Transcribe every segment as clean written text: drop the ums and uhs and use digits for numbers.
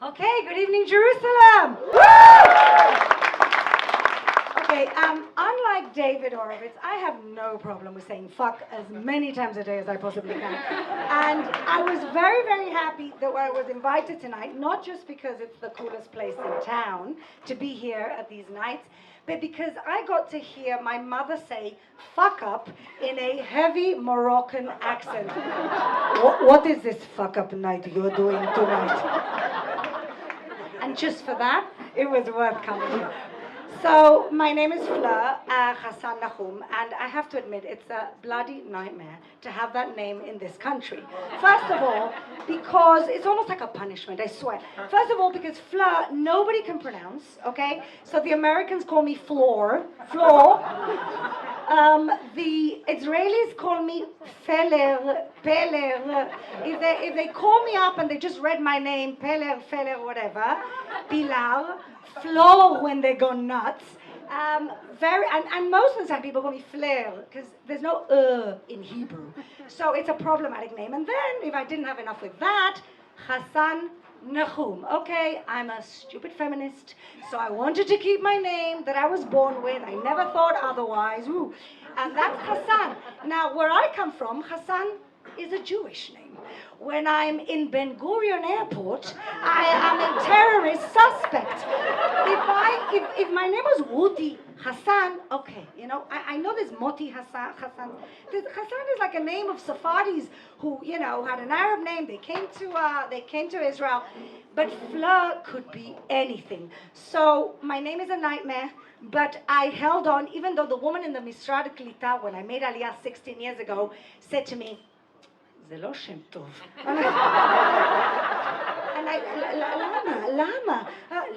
Okay, good evening, Jerusalem. Okay, unlike David Horowitz, I have no problem with saying fuck as many times a day as I possibly can. And I was very, very happy that I was invited tonight, not just because it's the coolest place in town to be here at these nights, but because I got to hear my mother say fuck up in a heavy Moroccan accent. What is this fuck up night you're doing tonight? And just for that, it was worth coming here. So my name is Fleur Hassan-Nahoum, and I have to admit it's a bloody nightmare to have that name in this country. First of all, because it's almost like a punishment, I swear. First of all, because Fleur, nobody can pronounce, okay? So the Americans call me Floor. The Israelis call me Feller. If they call me up and they just read my name, Feller, whatever, Pilar, Flo when they go nuts. And most of the time people call me Fleur because there's no in Hebrew. So it's a problematic name. And then if I didn't have enough with that, Hassan-Nahoum. Okay, I'm a stupid feminist, so I wanted to keep my name that I was born with. I never thought otherwise. Ooh. And that's Hassan. Now, where I come from, Hassan is a Jewish name. When I'm in Ben Gurion Airport, I am a terrorist suspect. If my name was Ruti Hassan, okay, you know, I know there's Moti Hassan. Hassan is like a name of Sephardi's who, you know, had an Arab name. They came to Israel, but Fleur could be anything. So my name is a nightmare. But I held on, even though the woman in the Misrad Klita, when I made Aliyah 16 years ago, said to me, זה לא שם טוב.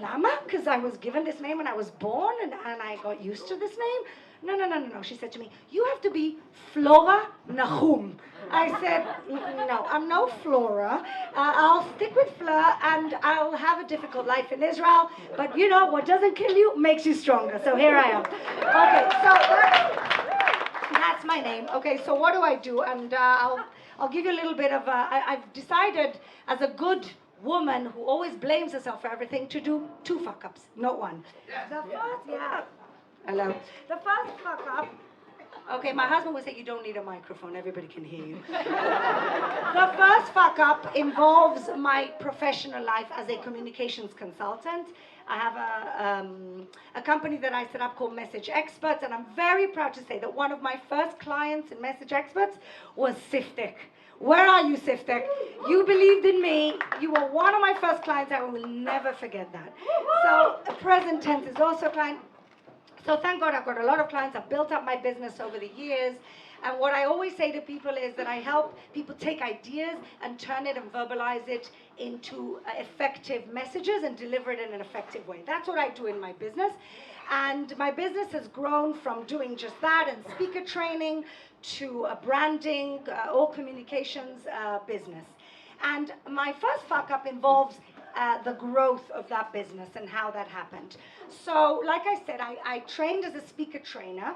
Lama? Because I was given this name when I was born and I got used to this name. No. She said to me, you have to be Flora Nahum. I said, no, I'm no Flora. I'll stick with Fleur and I'll have a difficult life in Israel. But you know, what doesn't kill you makes you stronger. So here I am. Okay, so that's my name. Okay, so what do I do? And I'll give you a little bit of, I've decided as a good woman who always blames herself for everything to do 2 fuck-ups, not 1. Hello. The first fuck-up, okay, my husband would say you don't need a microphone, everybody can hear you. The first fuck-up involves my professional life as a communications consultant. I have a company that I set up called Message Experts, and I'm very proud to say that one of my first clients in Message Experts was Siftek. Where are you, Siftek? You believed in me. You were one of my first clients. I will never forget that. So present tense is also a client. So thank God I've got a lot of clients. I've built up my business over the years. And what I always say to people is that I help people take ideas and turn it and verbalize it into effective messages and deliver it in an effective way. That's what I do in my business. And my business has grown from doing just that and speaker training to branding, all communications business. And my first fuck-up involves the growth of that business and how that happened. So, like I said, I trained as a speaker trainer.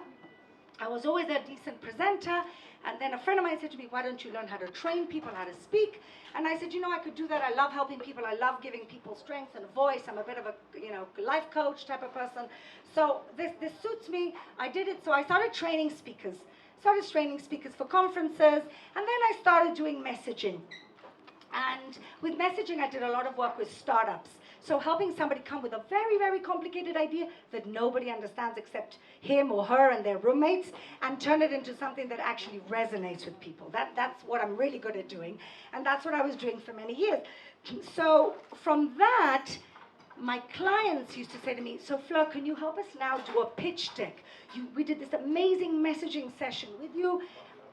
I was always a decent presenter, and then a friend of mine said to me, why don't you learn how to train people how to speak? And I said, you know, I could do that. I love helping people. I love giving people strength and a voice. I'm a bit of a, you know, life coach type of person. So this suits me. I did it. So I started training speakers. For conferences, and then I started doing messaging. And with messaging, I did a lot of work with startups. So helping somebody come with a very, very complicated idea that nobody understands except him or her and their roommates, and turn it into something that actually resonates with people. That's what I'm really good at doing. And that's what I was doing for many years. So from that, my clients used to say to me, so Fleur, can you help us now do a pitch deck? We did this amazing messaging session with you.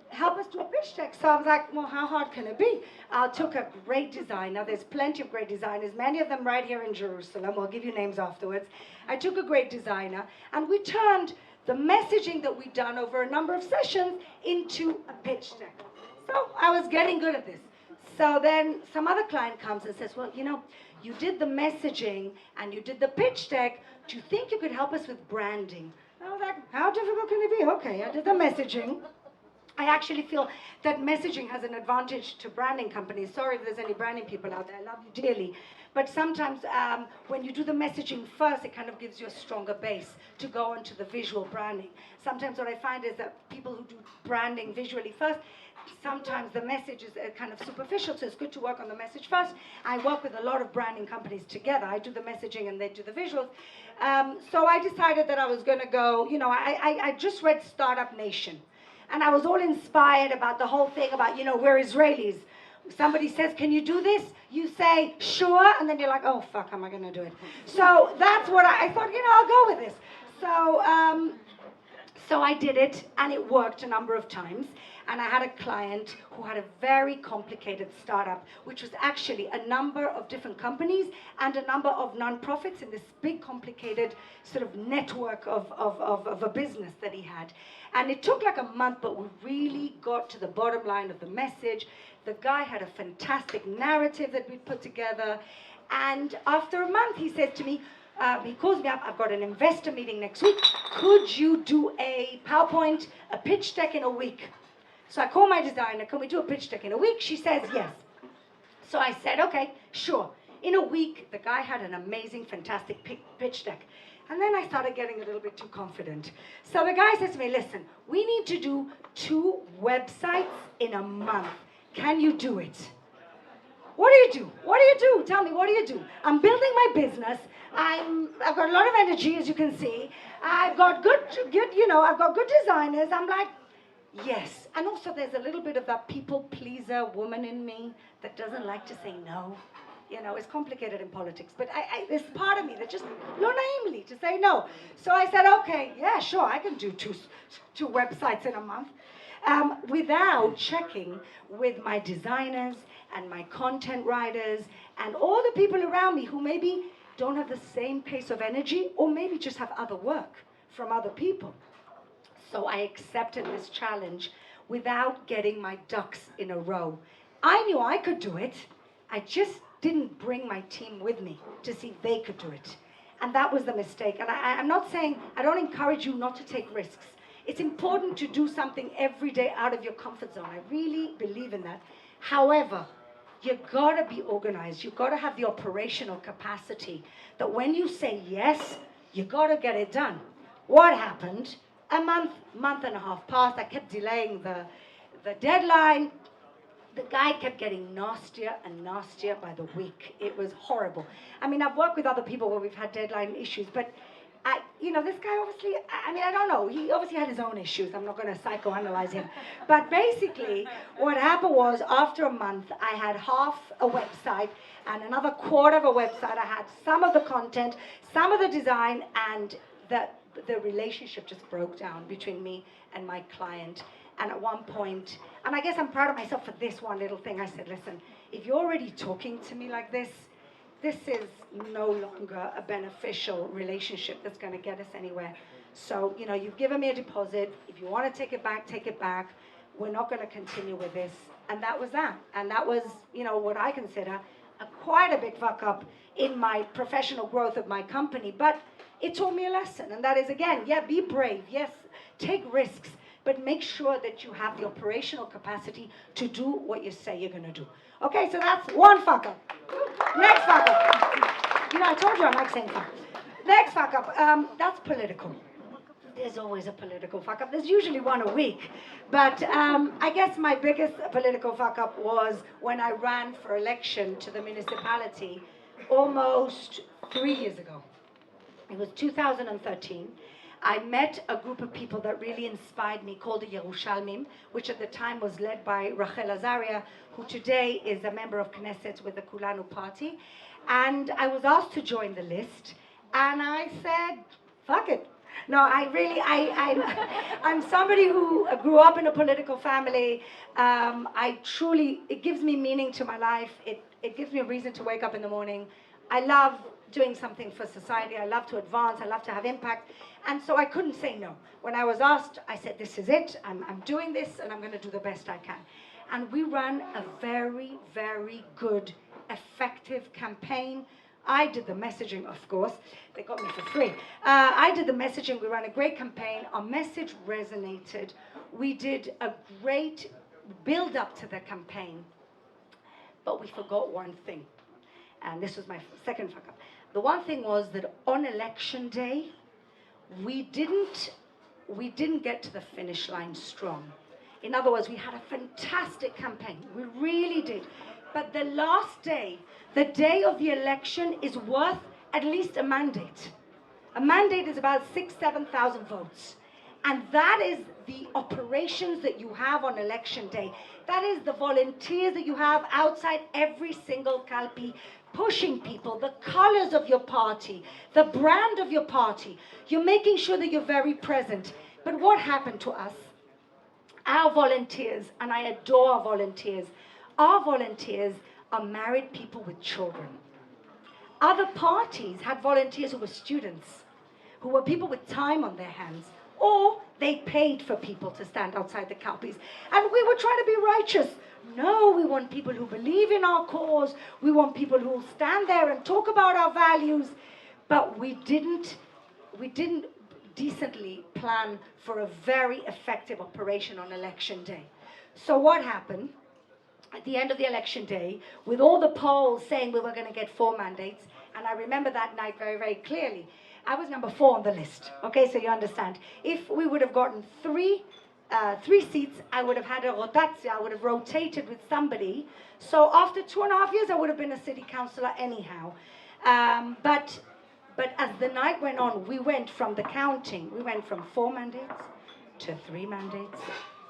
Help us do a pitch deck. So I was like, well, how hard can it be? I took a great designer. There's plenty of great designers, many of them right here in Jerusalem. I'll give you names afterwards. I took a great designer, and we turned the messaging that we'd done over a number of sessions into a pitch deck. So I was getting good at this. So then some other client comes and says, well, you know, you did the messaging and you did the pitch deck. Do you think you could help us with branding? I was like, how difficult can it be? Okay, I did the messaging. I actually feel that messaging has an advantage to branding companies. Sorry if there's any branding people out there, I love you dearly. But sometimes when you do the messaging first, it kind of gives you a stronger base to go into the visual branding. Sometimes what I find is that people who do branding visually first, sometimes the message is kind of superficial, so it's good to work on the message first. I work with a lot of branding companies together. I do the messaging and they do the visuals. So I decided that I was going to go, I just read Startup Nation. And I was all inspired about the whole thing about, we're Israelis. Somebody says, can you do this? You say, sure. And then you're like, oh, fuck, am I going to do it? So that's what I thought, I'll go with this. So I did it, and it worked a number of times. And I had a client who had a very complicated startup, which was actually a number of different companies and a number of nonprofits in this big, complicated sort of network of a business that he had. And it took like a month, but we really got to the bottom line of the message. The guy had a fantastic narrative that we'd put together. And after a month, he said to me, he calls me up, I've got an investor meeting next week. Could you do a PowerPoint, a pitch deck in a week? So I call my designer, can we do a pitch deck in a week? She says yes. So I said, okay, sure. In a week, the guy had an amazing, fantastic pitch deck. And then I started getting a little bit too confident. So the guy says to me, listen, we need to do 2 websites in a month. Can you do it? What do you do? What do you do? Tell me, what do you do? I'm building my business. I've got a lot of energy, as you can see. I've got good, I've got good designers. I'm like, yes. And also there's a little bit of that people pleaser woman in me that doesn't like to say no. It's complicated in politics, but there's part of me that just learned naively to say no. So I said, okay, yeah, sure, I can do two websites in a month, without checking with my designers and my content writers and all the people around me who maybe don't have the same pace of energy or maybe just have other work from other people. So I accepted this challenge without getting my ducks in a row. I knew I could do it. I just didn't bring my team with me to see if they could do it. And that was the mistake. And I'm not saying, I don't encourage you not to take risks. It's important to do something every day out of your comfort zone. I really believe in that. However, you gotta be organized. You gotta have the operational capacity that when you say yes, you gotta get it done. What happened? A month and a half passed. I kept delaying the deadline. The guy kept getting nastier and nastier by the week. It was horrible. I mean, I've worked with other people where we've had deadline issues, but this guy obviously, I don't know. He obviously had his own issues. I'm not going to psychoanalyze him. But basically, what happened was after a month, I had half a website and another quarter of a website. I had some of the content, some of the design, and the relationship just broke down between me and my client. And at one point, and I guess I'm proud of myself for this one little thing, I said, listen, if you're already talking to me like this is no longer a beneficial relationship that's going to get us anywhere. So, you've given me a deposit. If you want to take it back, take it back. We're not going to continue with this. And that was that. And that was, what I consider quite a big fuck up in my professional growth of my company. But it taught me a lesson. And that is, again, be brave. Yes, take risks. But make sure that you have the operational capacity to do what you say you're going to do. Okay, so that's one fuck up. Next fuck up. I told you I like saying fuck. Next fuck up, that's political. There's always a political fuck up. There's usually one a week. But I guess my biggest political fuck up was when I ran for election to the municipality almost 3 years ago. It was 2013. I met a group of people that really inspired me called the Yerushalmim, which at the time was led by Rachel Azaria, who today is a member of Knesset with the Kulanu party. And I was asked to join the list, and I said, fuck it. No, I'm somebody who grew up in a political family. It gives me meaning to my life. It gives me a reason to wake up in the morning. I love doing something for society. I love to advance. I love to have impact. And so I couldn't say no. When I was asked, I said, this is it. I'm doing this, and I'm going to do the best I can. And we ran a very, very good, effective campaign. I did the messaging, of course. They got me for free. I did the messaging. We ran a great campaign. Our message resonated. We did a great build up to the campaign. But we forgot one thing. And this was my second fuck up. The one thing was that on election day, we didn't get to the finish line strong. In other words, we had a fantastic campaign. We really did. But the last day, the day of the election, is worth at least a mandate. A mandate is about 6,000, 7,000 votes. And that is the operations that you have on election day. That is the volunteers that you have outside every single kalpi, pushing people, the colors of your party, the brand of your party. You're making sure that you're very present. But what happened to us? Our volunteers, and I adore our volunteers are married people with children. Other parties had volunteers who were students, who were people with time on their hands, or they paid for people to stand outside the kalpis. And we were trying to be righteous. No, we want people who believe in our cause. We want people who will stand there and talk about our values. But we didn't decently plan for a very effective operation on election day. So what happened? At the end of the election day, with all the polls saying we were going to get 4 mandates, and I remember that night very, very clearly, I was number 4 on the list. Okay, so you understand. If we would have gotten three seats, I would have had a rotatia, I would have rotated with somebody. So after 2.5 years, I would have been a city councillor anyhow. But as the night went on, we went from the counting, we went from 4 mandates to 3 mandates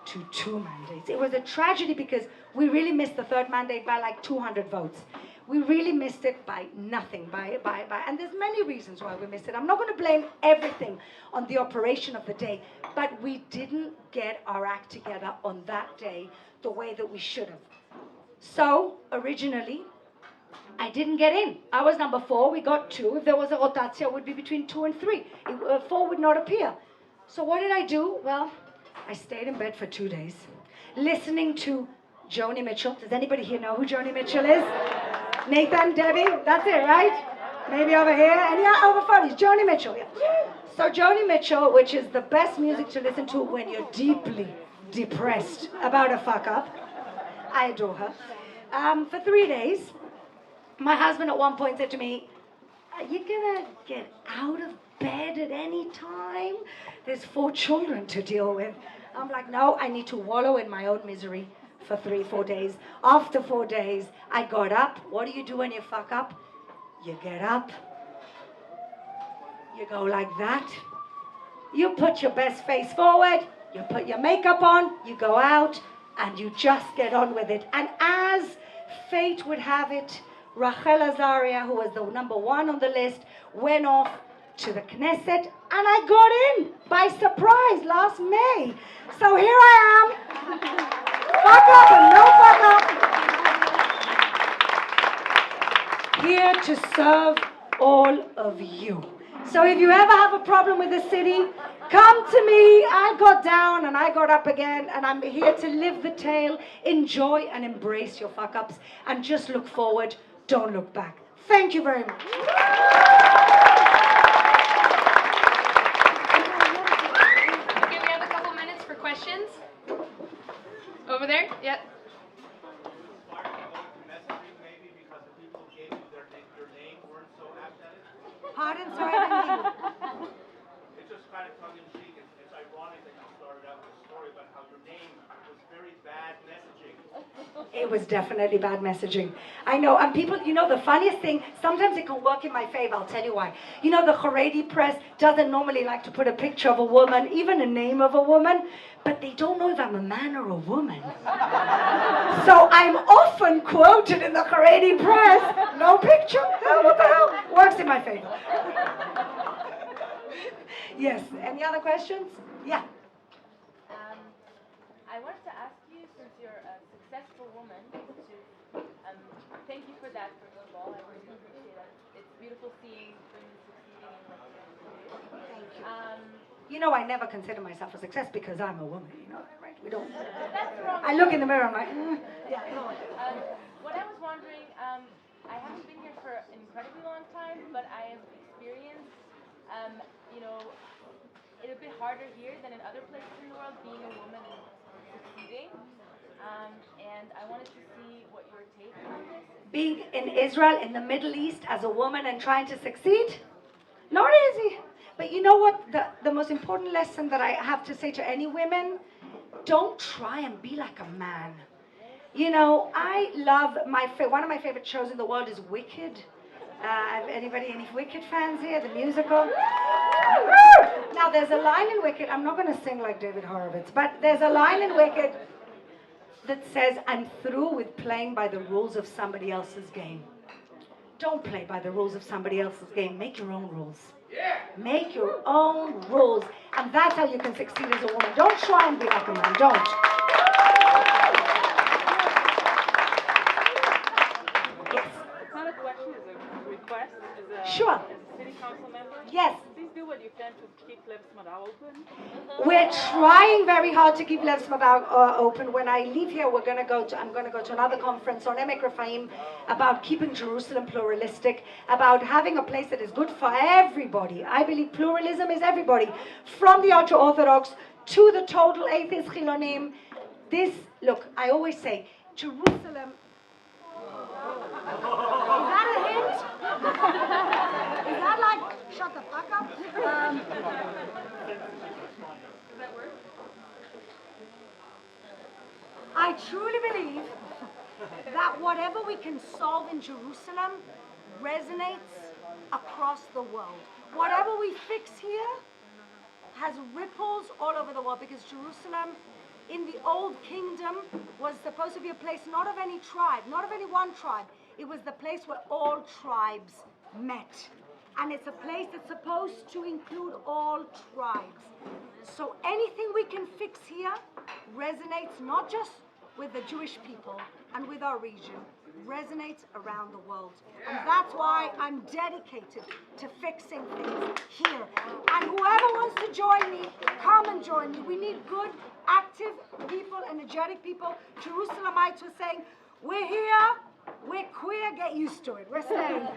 to 2 mandates. It was a tragedy because we really missed the 3rd mandate by like 200 votes. We really missed it by nothing, and there's many reasons why we missed it. I'm not going to blame everything on the operation of the day, but we didn't get our act together on that day the way that we should have. So, originally, I didn't get in. I was number 4, we got 2. If there was a rotatia, it would be between 2 and 3. 4 would not appear. So what did I do? Well, I stayed in bed for 2 days, listening to Joni Mitchell. Does anybody here know who Joni Mitchell is? Nathan, Debbie, that's it, right? Maybe over here, and yeah, over 40s, Joni Mitchell. Yeah. So Joni Mitchell, which is the best music to listen to when you're deeply depressed about a fuck up. I adore her. For 3 days, my husband at one point said to me, "Are you gonna get out of bed at any time? There's 4 children to deal with." I'm like, no, I need to wallow in my own misery for 3-4 days. After 4 days, I got up. What do you do when you fuck up? You get up. You go like that. You put your best face forward. You put your makeup on. You go out and you just get on with it. And as fate would have it, Rachel Azaria, who was the number 1 on the list, went off to the Knesset, and I got in by surprise last May. So here I am, fuck up and no fuck up, here to serve all of you. So if you ever have a problem with the city, come to me. I got down and I got up again, and I'm here to live the tale, enjoy and embrace your fuck ups, and just look forward, don't look back. Thank you very much. Questions? Over there? Yep. Pardon, sorry, I didn't hear. It's just kind of tongue-in-cheek. It's ironic that you started out with a story about how your name was very bad messaging. It was definitely bad messaging. I know, and people, you know, the funniest thing, sometimes it can work in my favor, I'll tell you why. You know, the Haredi press doesn't normally like to put a picture of a woman, even a name of a woman, but they don't know if I'm a man or a woman. So I'm often quoted in the Haredi press, no picture, what the hell? Works in my favor. Yes, any other questions? Yeah. I wanted to ask you, since you're a successful woman, to thank you for that, first of all. I really appreciate it. It's beautiful seeing women succeeding in what you do. Thank you. You know, I never consider myself a success because I'm a woman, you know that, right? We don't. That's wrong. I look in the mirror, I'm like, Yeah. What I was wondering, I haven't been here for an incredibly long what I have experienced, you know, it's a bit harder here than in other places in the world, being a woman and succeeding. And I wanted to see what your take on this is. Being in Israel, in the Middle East, as a woman and trying to succeed, not easy. But you know what? The most important lesson that I have to say to any women, don't try and be like a man. You know, I love one of my favorite shows in the world is Wicked. Any Wicked fans here? The musical? Now, there's a line in Wicked, I'm not going to sing like David Horowitz, but there's a line in Wicked that says, I'm through with playing by the rules of somebody else's game. Don't play by the rules of somebody else's game. Make your own rules. Yeah. Make your own rules. And that's how you can succeed as a woman. Don't try and be like a man. Don't. Yes. It's not a question, it's a request. Sure. As a city council member. Yes. Please do what you can to keep Lev Smadar open. We're trying very hard to keep Lev Smadar open. When I leave here, I'm going to go to another conference on Emek Rephaim about keeping Jerusalem pluralistic, about having a place that is good for everybody. I believe pluralism is everybody, from the ultra-Orthodox to the total atheist Chilonim. Look, I always say, Jerusalem. Is that a hint? Is that like, shut the fuck up? Does that work? I truly believe that whatever we can solve in Jerusalem resonates across the world. Whatever we fix here has ripples all over the world, because Jerusalem in the old kingdom was supposed to be a place not of any tribe, not of any one tribe. It was the place where all tribes met. And it's a place that's supposed to include all tribes. So anything we can fix here resonates not just with the Jewish people and with our region, resonates around the world. And that's why I'm dedicated to fixing things here. And whoever wants to join me, come and join me. We need good, active people, energetic people. Jerusalemites were saying, we're here, we're queer, get used to it. We're staying.